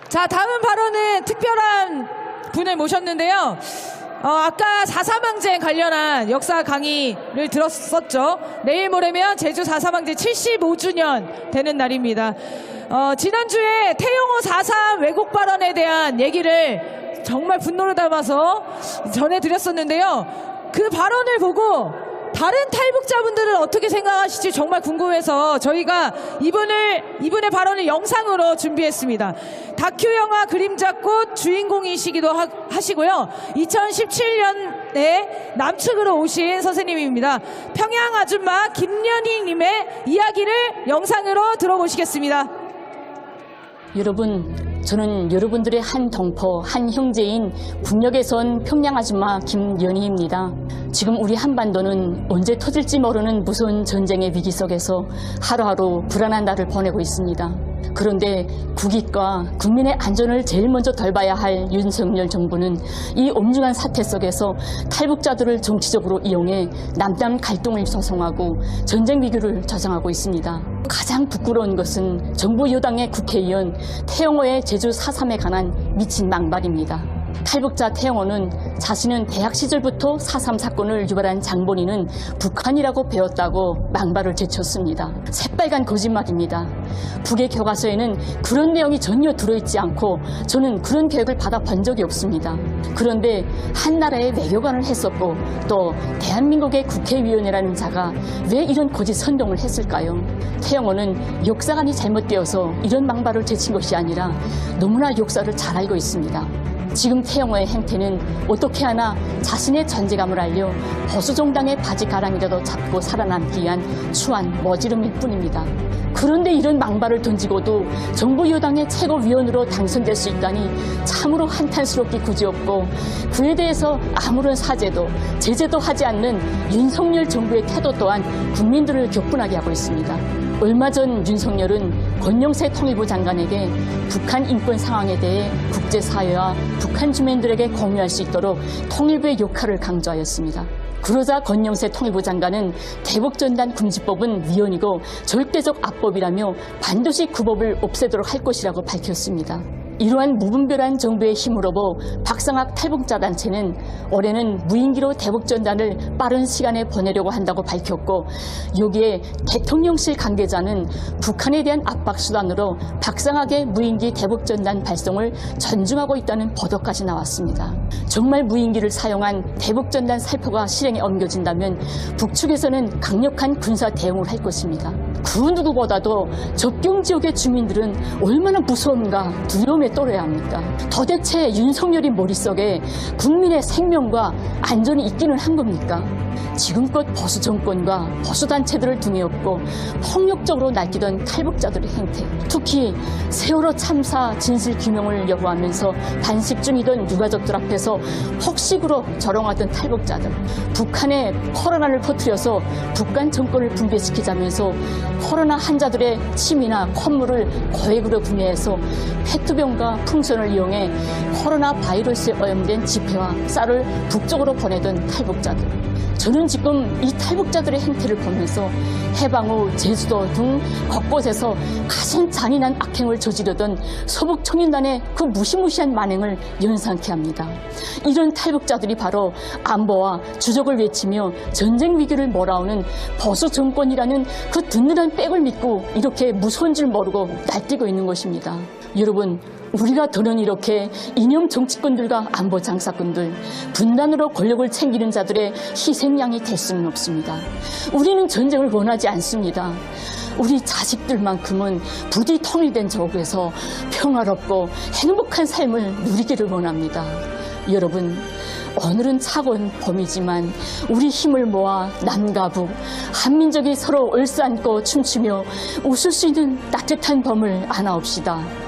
자, 다음 발언은 특별한 분을 모셨는데요. 아까 4.3항쟁 관련한 역사 강의를 들었었죠. 내일 모레면 제주 4.3항쟁 75주년 되는 날입니다. 지난주에 태영호 4.3 왜곡 발언에 대한 얘기를 정말 분노를 담아서 전해드렸었는데요. 그 발언을 보고 다른 탈북자분들은 어떻게 생각하실지 정말 궁금해서 저희가 이분의 발언을 영상으로 준비했습니다. 다큐 영화 그림자꽃 주인공이시기도 하시고요. 2017년에 남측으로 오신 선생님입니다. 평양 아줌마 김연희님의 이야기를 영상으로 들어보시겠습니다. 여러분, 저는 여러분들의 한 동포, 한 형제인 북녘에서 온 평양 아줌마 김연희입니다. 지금 우리 한반도는 언제 터질지 모르는 무서운 전쟁의 위기 속에서 하루하루 불안한 날을 보내고 있습니다. 그런데 국익과 국민의 안전을 제일 먼저 돌봐야 할 윤석열 정부는 이 엄중한 사태 속에서 탈북자들을 정치적으로 이용해 남남 갈등을 조성하고 전쟁 위기를 조장하고 있습니다. 가장 부끄러운 것은 정부 여당의 국회의원 태영호의 제주 4.3에 관한 미친 막말입니다. 탈북자 태영호는 자신은 대학 시절부터 4.3 사건을 유발한 장본인은 북한이라고 배웠다고 막말을 제쳤습니다. 새빨간 거짓말입니다. 북의 교과서에는 그런 내용이 전혀 들어있지 않고 저는 그런 교육을 받아본 적이 없습니다. 그런데 한 나라의 외교관을 했었고 또 대한민국의 국회의원이라는 자가 왜 이런 거짓 선동을 했을까요? 태영호는 역사관이 잘못되어서 이런 막말을 제친 것이 아니라 너무나 역사를 잘 알고 있습니다. 지금 태영호의 행태는 어떻게 하나 자신의 존재감을 알려 보수정당의 바지가랑이라도 잡고 살아남기 위한 추한 머지름일 뿐입니다. 그런데 이런 막말을 던지고도 정부 여당의 최고위원으로 당선될 수 있다니 참으로 한탄스럽기 그지없고 그에 대해서 아무런 사죄도 제재도 하지 않는 윤석열 정부의 태도 또한 국민들을 격분하게 하고 있습니다. 얼마 전 윤석열은 권영세 통일부 장관에게 북한 인권 상황에 대해 국제사회와 북한 주민들에게 공유할 수 있도록 통일부의 역할을 강조하였습니다. 그러자 권영세 통일부 장관은 대북전단 금지법은 위헌이고 절대적 악법이라며 반드시 그 법을 없애도록 할 것이라고 밝혔습니다. 이러한 무분별한 정부의 힘으로 박상학 탈북자 단체는 올해는 무인기로 대북전단을 빠른 시간에 보내려고 한다고 밝혔고 여기에 대통령실 관계자는 북한에 대한 압박수단으로 박상학의 무인기 대북전단 발송을 전중하고 있다는 보도까지 나왔습니다. 정말 무인기를 사용한 대북전단 살포가 실행에 옮겨진다면 북측에서는 강력한 군사 대응을 할 것입니다. 그 누구보다도 접경 지역의 주민들은 얼마나 무서움과 두려움에 떨어야 합니까? 도대체 윤석열이 머릿속에 국민의 생명과 안전이 있기는 한 겁니까? 지금껏 보수 정권과 보수 단체들을 등에 업고 폭력적으로 날뛰던 탈북자들의 행태, 특히 세월호 참사 진실 규명을 요구하면서 단식 중이던 유가족들 앞에서 폭식으로 조롱하던 탈북자들, 북한에 코로나를 퍼뜨려서 북한 정권을 붕괴시키자면서 코로나 환자들의 침이나 콧물을 고액으로 구매해서 페트병과 풍선을 이용해 코로나 바이러스에 오염된 지폐와 쌀을 북쪽으로 보내던 탈북자들. 저는 지금 이 탈북자들의 행태를 보면서 해방 후 제주도 등 곳곳에서 가장 잔인한 악행을 저지르던 서북청년단의 그 무시무시한 만행을 연상케 합니다. 이런 탈북자들이 바로 안보와 주적을 외치며 전쟁 위기를 몰아오는 보수 정권이라는 그 든든한 백을 믿고 이렇게 무서운 줄 모르고 날뛰고 있는 것입니다. 여러분, 우리가 더는 이렇게 이념 정치꾼들과 안보 장사꾼들, 분단으로 권력을 챙기는 자들의 희생양이 될 수는 없습니다. 우리는 전쟁을 원하지 않습니다. 우리 자식들만큼은 부디 통일된 조국에서 평화롭고 행복한 삶을 누리기를 원합니다. 여러분, 오늘은 차가운 봄이지만 우리 힘을 모아 남과 북, 한민족이 서로 얼싸안고 춤추며 웃을 수 있는 따뜻한 봄을 안아옵시다.